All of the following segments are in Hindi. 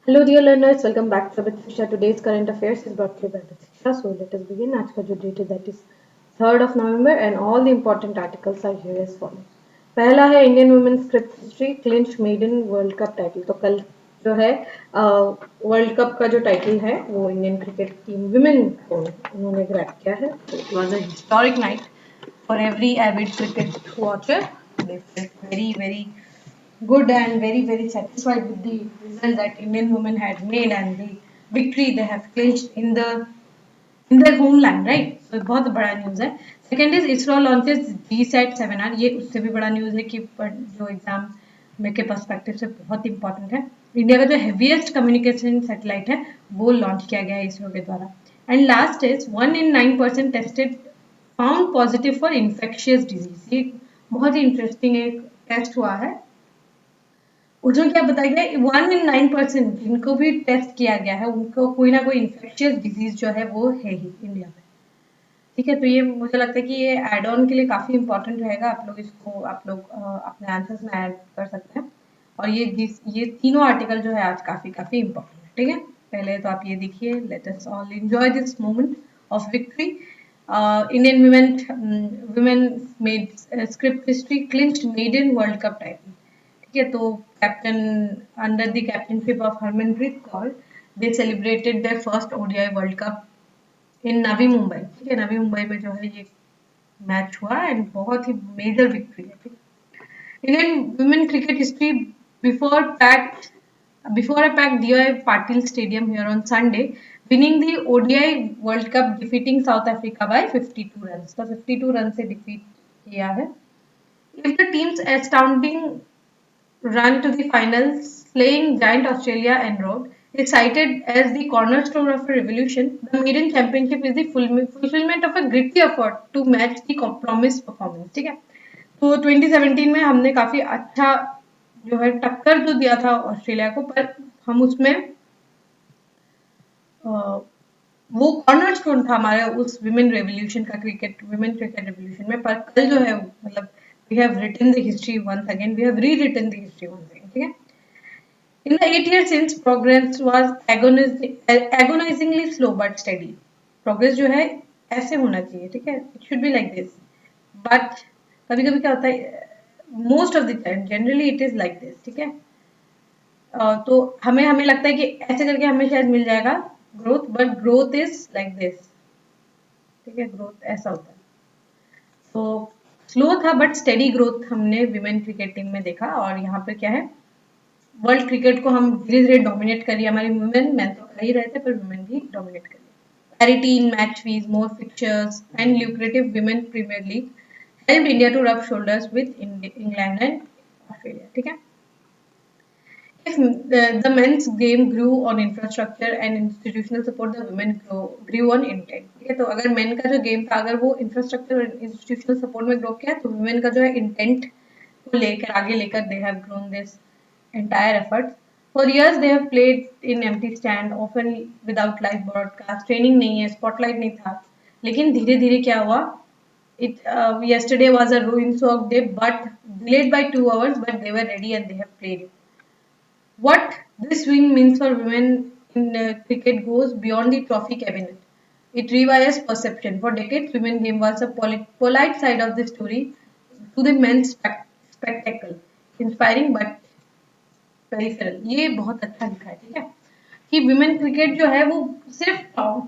Hello dear learners, welcome back to Abhitsha. Today's current affairs is brought to you by Abhitsha. So let us begin. आज का जो डेट है that is 3rd of November and all the important articles are here as follows. पहला है Indian women's cricket history clinch maiden world cup title. तो कल जो है वर्ल्ड कप का जो टाइटल है वो इंडियन क्रिकेट टीम विमेन को उन्होंने ग्रैब किया है. It was a historic night for every Avid cricket watcher. They felt very good and very satisfied with the result that Indian women had made and the victory they have clinched in their homeland, right? So बहुत बड़ा न्यूज़ है. Second is ISRO launches GSAT 7R. ये उससे भी बड़ा न्यूज़ है कि जो एग्जाम में के पर्सपेक्टिव से बहुत इंपॉर्टेंट है. इंडिया का जो हेवीएस्ट कम्युनिकेशन सैटेलाइट है वो लॉन्च किया गया है इसरो के द्वारा. And last is 1 in 9% tested found positive for infectious disease. ये बहुत ही इंटरेस्टिंग एक टेस्ट हुआ है. उसमें क्या बताया गया 1 in 9% जिनको भी टेस्ट किया गया है उनको कोई ना कोई इन्फेक्शियस डिजीज जो है वो है ही इंडिया में. ठीक है, तो ये मुझे लगता है कि ये एड ऑन के लिए काफी इंपॉर्टेंट रहेगा. आप लोग इसको अपने आंसर्स में ऐड कर सकते हैं. और ये तीनों आर्टिकल जो है आज काफी इंपॉर्टेंट है. ठीक है, पहले तो आप ये देखिए. Let us all enjoy this moment of victory. Indian women made script history clinched maiden world cup title. ठीक है, तो captain under the captaincy of Harmanpreet Kaur they celebrated their first ODI world cup in Navi Mumbai. ठीक है, नवी मुंबई में जो है ये मैच हुआ एंड बहुत ही मेजर विक्ट्री है. Indian women cricket history before packed before a packed DOI Patil Stadium here on Sunday, winning the ODI World Cup, defeating South Africa by 52 runs. तो 52 रन से डिफीट किया है. If the team's astounding run to the finals, slaying giant Australia en route, is cited as the cornerstone of a revolution, the maiden championship is the fulfillment of a gritty effort to match the promised performance. ठीक है, तो 2017 में हमने काफी अच्छा जो है टक्कर तो दिया था ऑस्ट्रेलिया को, पर हम उसमें वो कॉर्नरस्टोन था हमारे उस विमेन रेवोल्यूशन का, विमेन क्रिकेट रेवोल्यूशन में. पर कल जो है मतलब we have written the history once again, we have rewritten the history once again. ठीक है, in the 8 years since, progress was agonizingly slow but steady. progress जो है ऐसे होना चाहिए. ठीक है, it should be like this, but कभी कभी क्या होता है, most of the time generally it is like this. ठीक है, तो हमें लगता है कि ऐसे करके हमें शायद मिल जाएगा growth, but growth is like this. ठीक है, ग्रोथ ऐसा होता है. तो स्लो था बट स्टेडी ग्रोथ हमने विमेन क्रिकेट टीम में देखा. और यहाँ पे क्या है, वर्ल्ड क्रिकेट को हम धीरे धीरे डोमिनेट करिए. हमारी वुमेन, मैन तो कर ही रहे थे पर वुमेन भी डोमिनेट करिए. Parity in match fees, more fixtures and lucrative women premier league help India to rub shoulders with England and Australia. ठीक है, if the men's game grew on infrastructure and institutional support, the women grew on intent. ठीक है, तो अगर men का जो गेम था अगर वो इंफ्रास्ट्रक्चर और इंस्टीट्यूशनल सपोर्ट में ग्रो किया, तो women का जो है इंटेंट को लेकर आगे लेकर they have grown this entire effort. For years they have played in empty stand, often without live broadcast. Training नहीं है, स्पॉटलाइट नहीं था, लेकिन धीरे धीरे क्या हुआ, yesterday was a ruin-soaked day but delayed by 2 hours, but they were ready and they have played it. What this win means for women in cricket goes beyond the trophy cabinet. It rewires perception. For decades, women game was a polite side of the story to the men's spectacle, inspiring but peripheral. ये बहुत अच्छा लिखा है. ठीक है, कि विमेन क्रिकेट जो है वो सिर्फ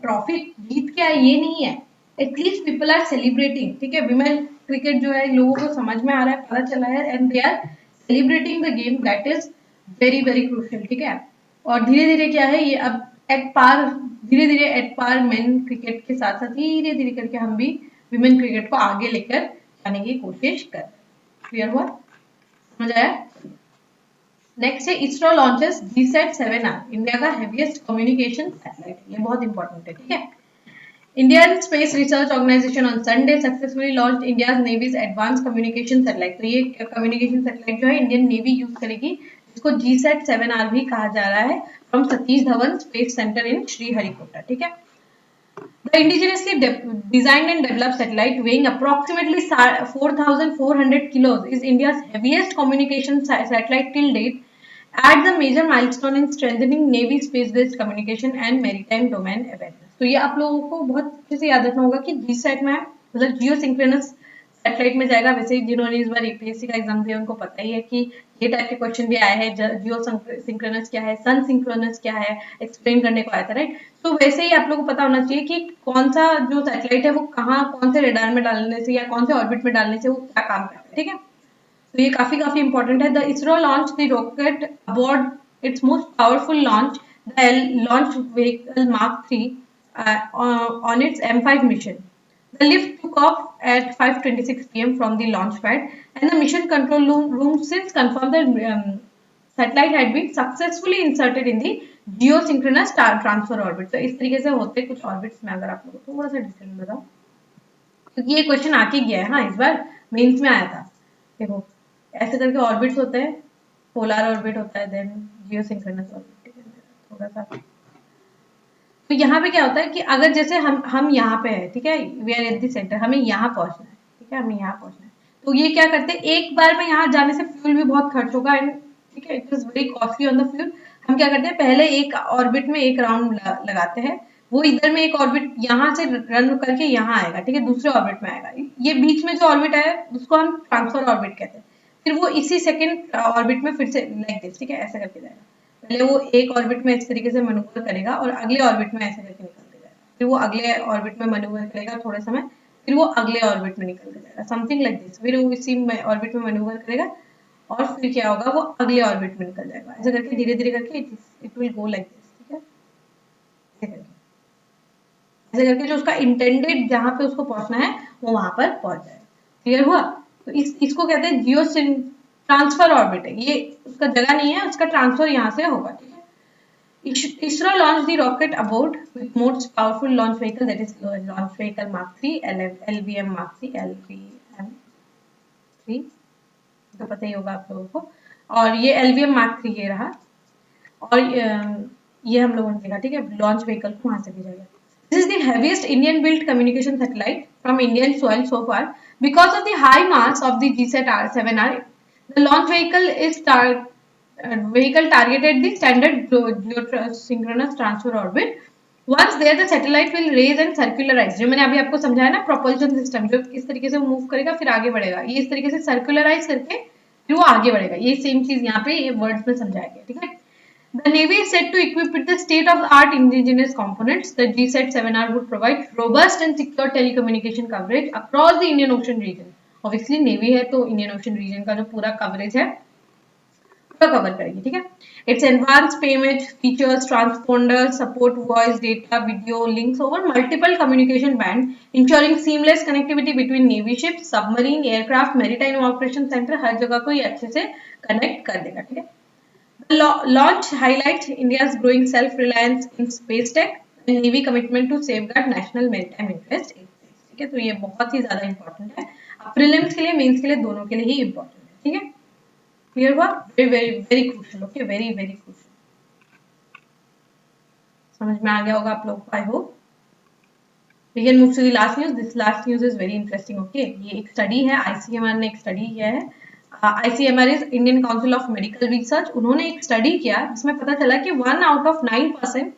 ट्रॉफी जीत के आए ये नहीं है. At least people are celebrating. ठीक है, विमेन क्रिकेट जो है लोगों को समझ में आ रहा है, पता चला है, and they are celebrating the game. That is very crucial. ठीक है, और धीरे धीरे क्या है, ये अब धीरे धीरे एट पार मेन क्रिकेट के साथ साथ धीरे धीरे करके हम भी विमेन क्रिकेट को आगे लेकर जाने की कोशिश कर. क्लियर हुआ, समझ आया? नेक्स्ट है ISRO launches GSAT 7R, India का हेवीएस्ट कम्युनिकेशन सैटेलाइट. ये बहुत इंपॉर्टेंट है. ठीक है, Indian Space Research Organization on Sunday successfully launched India's Navy's advanced communication satellite. तो ये कम्युनिकेशन सैटेलाइट जो है इंडियन नेवी यूज करेगी, इसको GSAT 7R भी कहा जा रहा है, from Satish Dhawan space centre in Sriharikota. ठीक है, the indigenously designed and developed satellite weighing approximately 4,400 kilos is India's heaviest communication satellite till date at the major milestone in strengthening navy space based communication and maritime domain awareness. तो ये आप लोगों को बहुत अच्छे से याद रखना होगा कि जीसैट में मतलब जियो सिंक्रोनस सैटेलाइट में जाएगा। वैसे ही जिन्होंने इस बार यूपीएससी का एग्जाम दिया उनको पता ही है कि ये टाइप के क्वेश्चन भी आए हैं, जियो सिंक्रोनस क्या है, सन सिंक्रोनस क्या है, एक्सप्लेन करने को आया था, राइट। तो वैसे ही आप लोगों को पता होना चाहिए कि कौन सा जो सैटेलाइट है वो कहाँ कौन से रेडार में डालने से या कौन से ऑर्बिट में डालने से वो क्या काम करता है, ठीक है। तो ये काफी काफी इंपॉर्टेंट है। The ISRO launch the rocket aboard its most powerful launch the launch vehicle mark 3 on its M5 mission. The lift took off at 5:26 p.m. from the launch pad, and the mission control room since confirmed that satellite had been successfully inserted in the geosynchronous transfer orbit. तो इस तरीके से होते कुछ ऑर्बिट्स में, अगर आप लोगों को थोड़ा सा डिटेल में बताओ, क्योंकि ये क्वेश्चन आके गया है, हाँ इस बार मेंस में आया था। देखो ऐसे करके ऑर्बिट्स होते हैं, पोलर ऑर्बिट होता है, देन जियोसिंक्रोनस ऑर्बिट, थोड़ा सा। तो यहाँ पे क्या होता है कि अगर जैसे हम यहाँ पे है, ठीक है, we are at the centre, हमें यहाँ पहुंचना है, ठीक है, हमें यहाँ पहुंचना है। तो ये क्या करते हैं, एक बार में यहाँ जाने से फ्यूल भी बहुत खर्च होगा, एंड ठीक है it is very costly on the fuel. हम क्या करते हैं, पहले एक ऑर्बिट में एक राउंड लगाते हैं, वो इधर में एक ऑर्बिट यहाँ से रन करके यहाँ आएगा, ठीक है, दूसरे ऑर्बिट में आएगा। ये बीच में जो ऑर्बिट है उसको हम ट्रांसफर ऑर्बिट कहते हैं। फिर वो इसी सेकेंड ऑर्बिट में फिर से लाइक दिस, ठीक है, ऐसे करके जाएगा। पहले वो एक ऑर्बिट में इस तरीके से मैनूवर करेगा और अगले ऑर्बिट में ऐसे करके निकल के जाएगा, फिर वो अगले ऑर्बिट में मैनूवर करेगा थोड़े समय, फिर वो अगले ऑर्बिट में निकल के जाएगा, समथिंग लाइक दिस। फिर वो इसी ऑर्बिट में मैनूवर करेगा और फिर क्या होगा, वो अगले ऑर्बिट में निकल जाएगा। ऐसे करके धीरे धीरे करके it will go like this, ठीक है, ऐसे करके जो उसका इंटेंडेड जहां पे उसको पहुंचना है वो वहां पर पहुंच जाएगा। क्लियर हुआ? तो इसको कहते हैं जियो ट्रांसफर ऑर्बिट है, ये उसका जगह नहीं है, उसका ट्रांसफर यहाँ से होगा, ठीक है। ISRO launched the rocket abort with most powerful launch vehicle, that is launch vehicle Mark 3, LVM Mark 3, LVM 3, तो पता ही होगा आप लोगों को। और ये LVM Mark 3 ये रहा, और ये हम लोगों ने देखा, ठीक है, लॉन्च व्हीकल को वहां से भेजा गया। This is the heaviest Indian built communication satellite from Indian soil so far. Because of the high mass of the GSAT-7R, the launch vehicle is targeted the standard geosynchronous transfer orbit. Once there, the satellite will raise and circularize. जो मैंने अभी आपको समझाया ना, propulsion system जो इस तरीके से मूव करेगा फिर आगे बढ़ेगा, ये इस तरीके से सर्कुलराइज करके फिर वो आगे बढ़ेगा। ये सेम चीज यहाँ पे ये वर्ड्स में समझाया गया, ठीक है। The Navy is set to equip with the state-of-the-art indigenous components. The GSAT-7R would provide robust and secure telecommunication coverage across the Indian Ocean region. Obviously, Navy है तो Indian Ocean region का जो पूरा coverage है पूरा कवर करेगी, ठीक है। Its advanced payment features transponders support voice, data, video links over multiple communication bands, ensuring seamless connectivity between Navy ships, submarine, aircraft, maritime operation center, हर जगह को ये अच्छे से connect कर देगा, ठीक है। The launch highlights India's growing self-reliance in space tech and Navy commitment to safeguard national maritime interest in space, ठीक है। तो ये बहुत ही ज्यादा इंपॉर्टेंट है, प्रीलिम्स के लिए मेंस के लिए दोनों के लिए ही इंपॉर्टेंट है, ठीक है। क्लियर हुआ? Very very very crucial, okay, very very crucial. समझ में आ गया होगा आप लोगों को, I hope. We can move to the last news. This last news is very interesting. Okay, ये एक स्टडी है, ICMR ने एक स्टडी किया है। ICMR is Indian Council of Medical Research। उन्होंने एक स्टडी किया जिसमें पता चला कि 1 out of 9%,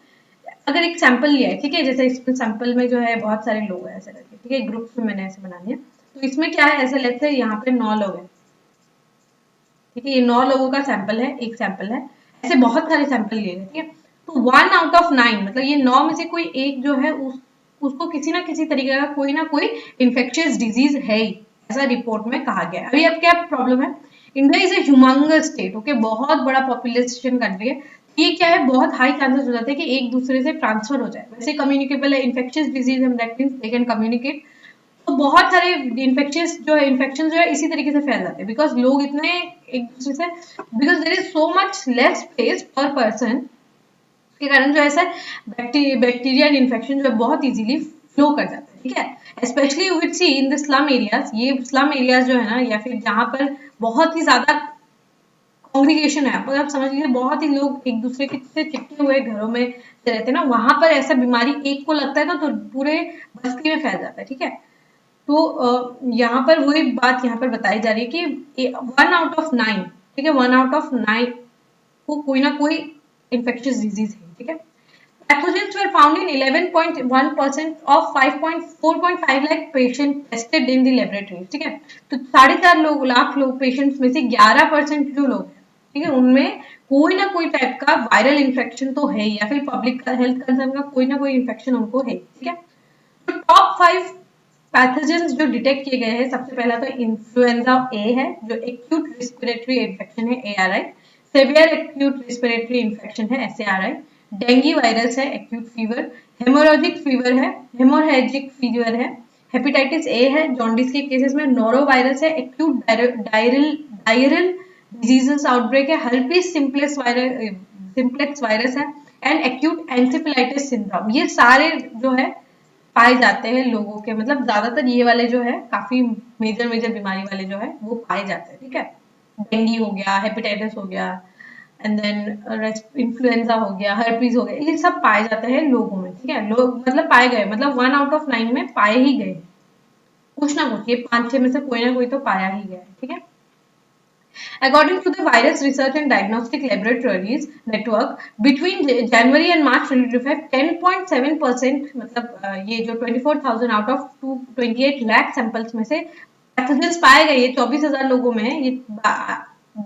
अगर एक सैंपल लिया है, ठीक है, जैसे इसमें सैंपल में जो है बहुत सारे लोग हैं ऐसे करके, ठीक है, ग्रुप्स में मैंने ऐसे बना लिया। तो इसमें क्या है, ऐसे लेट्स से यहाँ पे 9 लोग हैं, ठीक है, ये 9 लोगों का सैंपल है, एक सैंपल है, ऐसे बहुत सारे सैंपल लिए हैं, ठीक है। तो 1 out of 9 मतलब ये 9 में से कोई एक जो है उसको किसी ना किसी तरीके का कोई ना कोई इन्फेक्शियस डिजीज है ही, ऐसा रिपोर्ट में कहा गया है। अभी अब क्या प्रॉब्लम है, India is a humongous state, okay, बहुत बड़ा पॉपुलेशन कंट्री है। ये क्या है, बहुत हाई चांसेस हो जाते हैं कि एक दूसरे से ट्रांसफर हो जाए। वैसे कम्युनिकेबल है, इन्फेक्शियस डिजीज है, that means they can communicate. तो बहुत सारे इन्फेक्शियस जो है, इन्फेक्शन जो है इसी तरीके से फैल जाते हैं, बिकॉज लोग इतने एक दूसरे से, because there is so much less space per person, के कारण जो है बैक्टीरिया एंड इन्फेक्शन जो है बहुत इजीली फ्लो कर जाता है, ठीक है। Specially with see in the slum areas, ये स्लम एरियाज जो है ना, या फिर जहाँ पर बहुत ही ज्यादा कॉन्ग्रीगेशन है, आप समझ लीजिए बहुत ही लोग एक दूसरे के से चिपके हुए घरों में रहते हैं ना, वहां पर ऐसा बीमारी एक को लगता है ना तो पूरे बस्ती में फैल जाता है, ठीक है। तो यहाँ पर वही बात यहाँ पर बताई जा रही है कि 1 out of 9, ठीक है, 1 out of 9 को कोई ना कोई infectious disease है, ठीक है। Pathogens were found in 11.1% of 4.5 lakh patient tested in the laboratory, ठीक है। तो 4.5 लाख लोग पेशेंट्स में से 11% जो लोग हैं, ठीक है, उनमें कोई ना कोई टाइप का वायरल इन्फेक्शन तो है, या फिर पब्लिक का हेल्थ कंसर्न का कोई ना कोई इन्फेक्शन उनको है, ठीक है। तो टॉप 5 पैथोजेंस जो डिटेक्ट किए गए हैं, सबसे पहला तो इन्फ्लुएंजा ए है, जो एक्यूट रेस्पिरेटरी इन्फेक्शन है, ARI। Severe acute respiratory infection है, SARI। डेंगू वायरस है, एक्यूट फीवर। हेमोरेजिक फीवर है, हेमोरेजिक फीवर है। हेपेटाइटिस ए है, जॉन्डिस के केसेस में। नोरो वायरस है, एक्यूट डायरल डिजीजेस आउटब्रेक है। हर्पीस सिंप्लेक्स वायरस है, एंड एक्यूट एंसेफेलाइटिस सिंड्रोम। ये सारे जो है पाए जाते हैं लोगों के, मतलब ज्यादातर ये वाले जो है काफी मेजर मेजर बीमारी वाले जो है वो पाए जाते हैं, ठीक है। डेंगू हो गया, हेपेटाइटिस हो गया, एंड देन इन्फ्लुएंजा हो गया, हर्पीज हो गया, ये सब पाए जाते हैं लोगों में, ठीक है। लोग मतलब पाए गए, मतलब 1 out of 9 में पाए ही गए, कुछ ना कुछ, ये 5-6 में से कोई ना कोई तो पाया ही गया है, ठीक है। According to the Virus Research and Diagnostic Laboratories Network, between January and March 2025, 10.7% मतलब ये जो 24,000 आउट ऑफ 28 लाख सैंपल्स में से पैथोजेंस पाए गए, ये 24,000 लोगों में, ये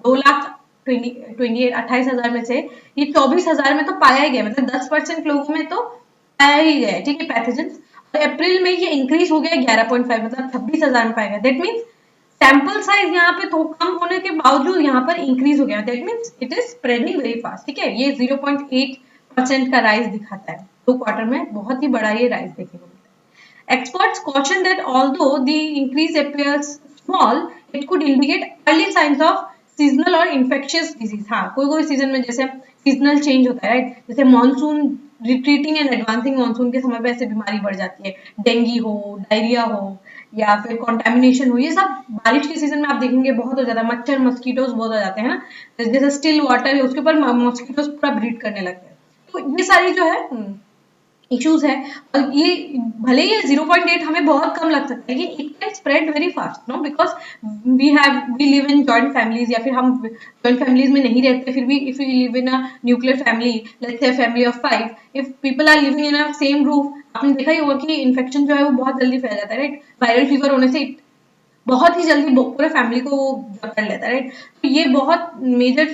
2,28,000 में से ये 24,000 में तो पाया ही गया, मतलब 10% लोगों में तो पाया ही गया, ठीक है, पैथोजेंस। और अप्रैल में ये इंक्रीज हो गया 11.5, मतलब 26,000 में पाया गया। दैट मीन्स सैंपल साइज यहाँ पे तो कम होने के बावजूद यहाँ पर इंक्रीज हो गया। That means it is spreading very fast, ठीक है। ये 0.8% का राइज दिखाता है 2 क्वार्टर में, बहुत ही बड़ा ये राइज देखने को मिलता है। Experts caution that although the increase appears small, it could indicate early signs of seasonal और infectious disease। हाँ, कोई कोई सीजन में जैसे सीजनल चेंज होता है, राइट, जैसे monsoon retreating and advancing monsoon के समय पे ऐसे बीमारी बढ़ जाती है, डेंगू हो, डायरिया हो, या फिर कॉन्टेमिनेशन हो, ये सब बारिश के सीजन में आप देखेंगे बहुत हो जाता है, मच्छर मस्कीटोज बहुत हो जाते हैं ना, जैसे स्टिल वाटर है उसके ऊपर मस्कीटोज पूरा ब्रीड करने लगते हैं। तो ये सारी जो है इश्यूज है, और ये भले ही 0.8 हमें बहुत कम लग सकता है, लेकिन it can spread very fast, no, because we live in joint families, या फिर हम जॉइंट फैमिलीज में नहीं रहते, फिर भी if we live in a nuclear family, let's say family of 5, if people are living in a same roof, आपने देखा ही होगा कि इन्फेक्शन जो है वो बहुत जल्दी फैल जाता है, राइट। वायरल फीवर होने से बहुत ही जल्दी पूरे फैमिली को वो पकड़ लेता है, राइट। तो ये बहुत मेजर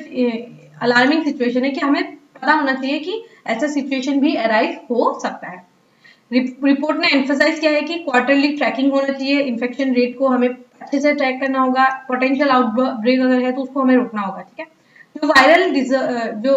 अलार्मिंग सिचुएशन है कि हमें पता होना चाहिए कि ऐसा सिचुएशन भी अराइज हो सकता है। रिपोर्ट ने एम्फसाइज किया है कि क्वार्टरली ट्रैकिंग होना चाहिए, इन्फेक्शन रेट को हमें अच्छे से ट्रैक करना होगा, पोटेंशियल आउटब्रेक अगर है तो उसको हमें रोकना होगा, ठीक है। जो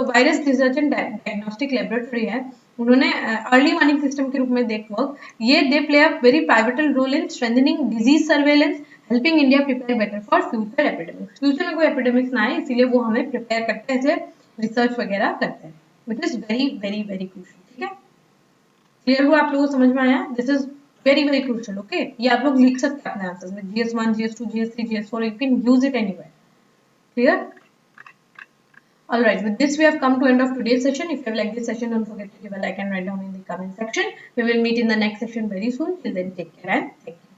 virus research and diagnostic laboratory है, उन्होंने अर्ली वार्निंग सिस्टम के रूप में ये they play a very pivotal role in strengthening disease surveillance, helping India prepare better for future epidemics. Future में कोई एपिडेमिक्स ना आए, इसीलिए वो हमें प्रिपेयर करते हैं, इसलिए रिसर्च वगैरह करते हैं, which is very very very crucial, ठीक है। क्लियर हुआ आप लोगों को, समझ में आया? This is very very crucial, okay. ये आप लोग लिख सकते हैं अपने आंसर्स में, GS1, GS2, GS3, GS4, you can use it anywhere. Clear? All right, with this we have come to end of today's session. If you have liked this session, don't forget to give a like and write down in the comment section. We will meet in the next session very soon. Till then, take care and thank you.